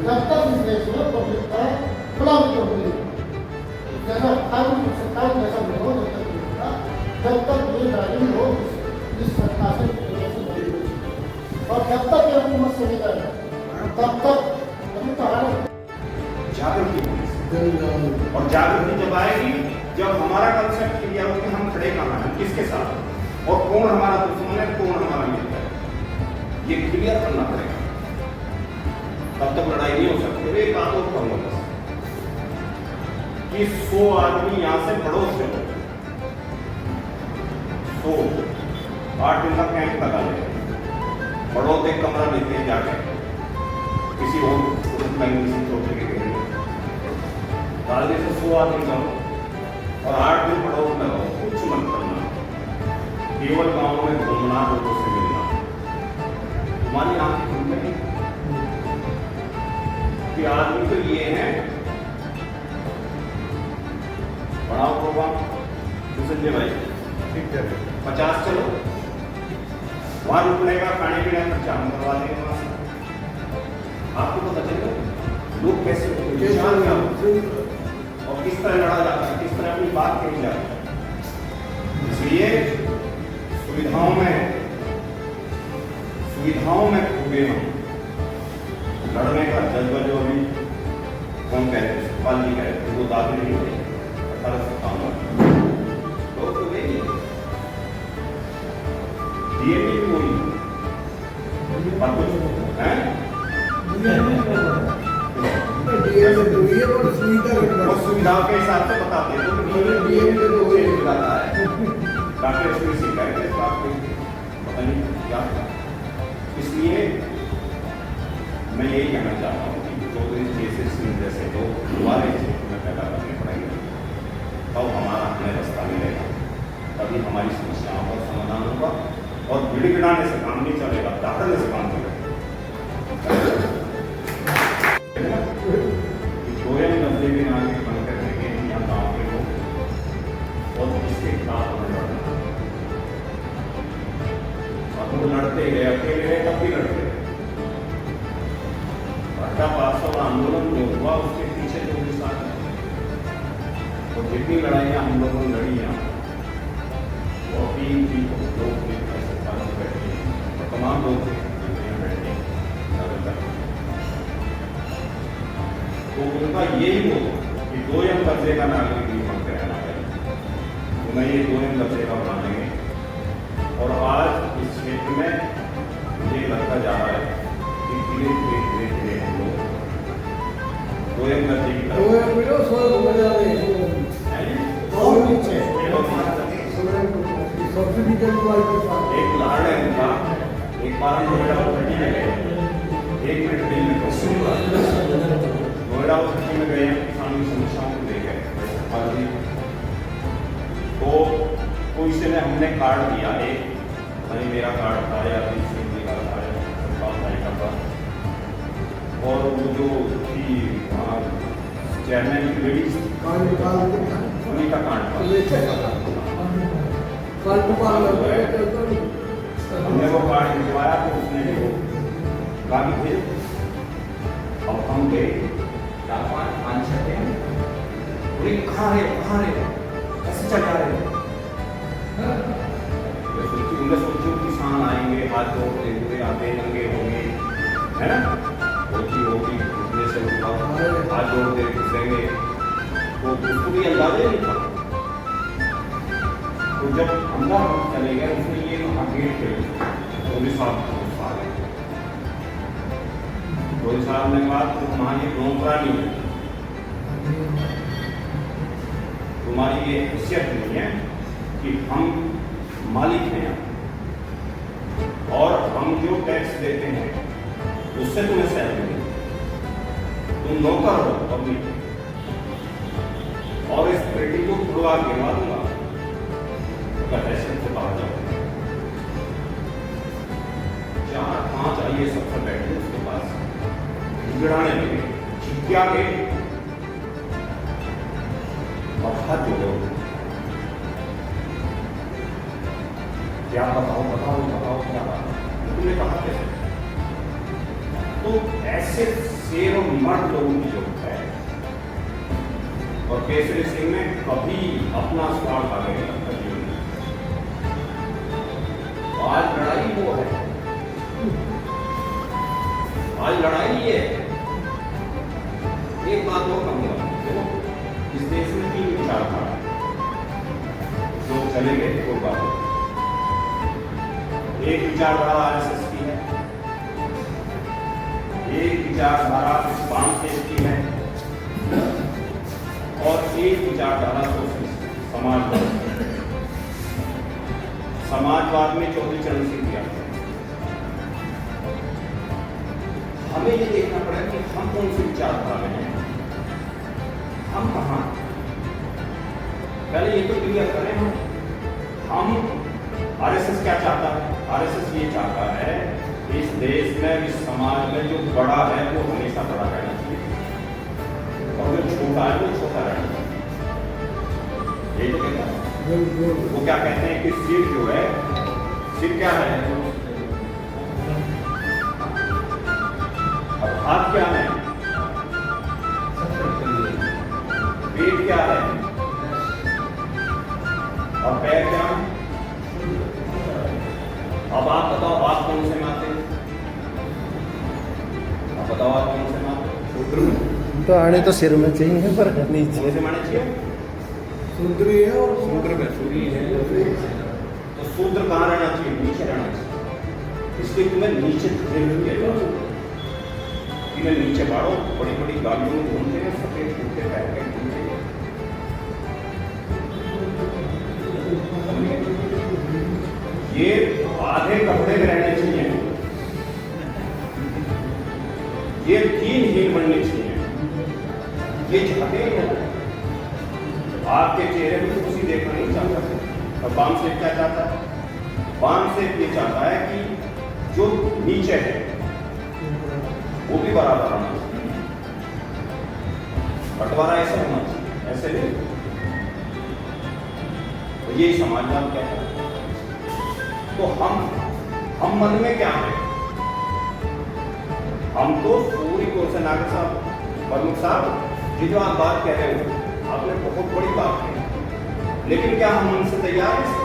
जब तक इस देश में पब्लिक का गुलामी होगी, जैसा कानून सरकार जैसा विरोध जब तक नहीं होगा, जब तक ये ड्राइविंग लोग इस सरकार से नहीं होगी और जब तक ये हुकूमत से नहीं करेगा तब तक अभी तो हालत जागृति और जागृति जब आएगी जब हमारा कंसेप्ट क्लियर हो कि हम खड़े कहाँ हैं, किसके साथ और कौन हमारा दुश्मन है, कौन हमारा मित्र है, ये क्लियर करना पड़ेगा। तब तक लड़ाई नहीं हो सकती। एक बात और कहूंगा बस कि 100 आदमी यहां से पड़ोस से 100 8 दिन का कैंप लगा ले, पड़ोस एक कमरा लेते हैं जाके किसी और किसी छोटे के घर में डालने से 100 आदमी करो और 8 दिन पड़ोस में रहो, कुछ मत करना, केवल गांव में घूमना, लोगों से मिलना। तुम्हारी आंखें खुल गई कि आदमी तो ये है। बढ़ाओ प्रोग्राम संजय भाई, ठीक है 50 चलो, वहां रुकने का खाने पीने का खर्चा हम करवा देंगे वहां से। आपको पता चलेगा लोग कैसे और किस तरह लड़ा जाता है, किस तरह अपनी बात कही जाती है। इसलिए सुविधाओं में खूबे हम लड़ने का जज्बा जो अभी कौन कहते हैं, सुखपाल जी कहते हैं, वो दादी नहीं थे 1857 लोग तो गए डीएमडी भी वही और कुछ है सुविधाओं के हिसाब से बताते हैं डॉक्टर इस बात को पता नहीं क्या। इसलिए मैं यही कहना चाहता हूँ कि जो केसेस जैसे लोग दोबारा में पैदा करने पड़ेंगे तब हमारा हमें रास्ता मिलेगा, तभी हमारी समस्याओं का समाधान होगा और गिड़गिड़ाने से काम नहीं चलेगा, दाखिले से काम चलेगा। गोयन गंदे भी आगे बंद करने के यहाँ गाँव के लोग और इसके खिलाफ हमें लड़ना, अब वो लड़ते गए, अकेले गए तब भी लड़ते गए। 1800 आंदोलन जो हुआ उसके पीछे जो भी साथ और जितनी लड़ाइयाँ हम लोगों ने लड़ी यहाँ वो 3 लोग बैठे और तमाम लोग बैठे तो उनका यही हो कि 2M दर्जे का नागरिक जीवन का रहना चाहिए, तो मैं ये 2M दर्जे का बना देंगे। और आज इस क्षेत्र में मुझे लगता जा रहा है कि धीरे धीरे हम लोग 2M दर्जे की एक उदाहरण है उनका। एक बार हम नोएडा यूनिवर्सिटी में गए, 1 मिनट दिन में नोएडा यूनिवर्सिटी में गए, किसानों की समस्याओं को ले गए तो कोई से ने हमने कार्ड दिया, एक भाई मेरा कार्ड था या किसी का था का और वो जो थी चेयरमैन की लेडीज उन्हीं का कार्ड था। हमने वो कार्ड भिजवाया तो उसने गाड़ी भेज और हम गए 4-5 दिन कहाँ है कैसे चल रहे उन्हें सोचो किसान आएंगे हाथ जोड़ते हुए आते नंगे होंगे है ना, होगी उठने से उठा हाथ जोड़ते घुसेंगे तो उसको भी अंदाजा नहीं था। तो जब अंदर चले गए उसने ये कहा गेट पे पुलिस साहब ने कहा तुम्हारी नौकरानी है, तुम्हारी ये हैसियत नहीं है कि हम मालिक हैं और हम जो टैक्स देते हैं उससे तुम्हें सैलरी मिले, तुम नौकर हो पब्लिक और इस बेटी को खुलवा के मारूंगा से बाहर जाओ। 4-5 आइए सबसे बैठे उसके पास गिड़ाने लगे, छिक्या के और हाथ जोड़ो, क्या बताओ क्या बात, तुमने कहा कैसे? तो ऐसे शेर और मर्द लोगों की जरूरत है। और केसरी सिंह ने कभी अपना स्वार्थ आगे नहीं रखा जीवन में। आज लड़ाई वो है, आज लड़ाई ये है। एक बात और कहूंगा, देखो इस देश में 3 विचारधारा लोग चले गए, कोई बात नहीं। एक विचारधारा आरएसएस की है, एक विचारधारा बांग्लादेश की है, और एक विचारधारा सोशलिस्ट समाजवाद। समाजवाद में चौधरी चरण सिंह किया। हमें ये देखना पड़ेगा कि हम कौन सी विचारधारा में हैं, हम कहाँ। पहले ये तो क्लियर करें हम आरएसएस क्या चाहता है। आरएसएस ये चाहता है इस देश में, इस समाज में जो बड़ा है वो हमेशा बड़ा रहना चाहिए, और जो छोटा है वो छोटा रहना चाहिए। यही तो कहता है। वो क्या कहते हैं कि सिर जो है, सिर क्या है, और हाथ क्या है, पेट क्या है, और पैर क्या है। अब आप बताओ, आप कौन से माते, आप बताओ आप कौन से माते। तो आने तो सिर में चाहिए पर नीचे कौन से माने चाहिए, सूत्री है और सूत्र में सूरी है। तो सूत्र कहाँ रहना चाहिए, नीचे रहना चाहिए। इसलिए तुम्हें नीचे इन्हें नीचे बाढ़ो। बड़ी बड़ी गाड़ियों में घूमते हैं, सफेद कुर्ते पहन के घूमते हैं। ये आधे कपड़े में रहने चाहिए, ये 3 हील बनने चाहिए। ये चाहते हैं, आपके चेहरे में खुशी देखना नहीं चाहता। और बामसेफ क्या चाहता है, बामसेफ ये चाहता है कि जो नीचे है वो भी बराबर होना चाहिए। बंटवारा ऐसा होना चाहिए, ऐसे नहीं। तो ये समाजवाद कहता है। तो हम मन में क्या है, हम तो पूरी कोर से नागर साहब, प्रमुख साहब, ये जो आप बात कह रहे हो आपने बहुत बड़ी बात कही, लेकिन क्या हम उनसे तैयार हैं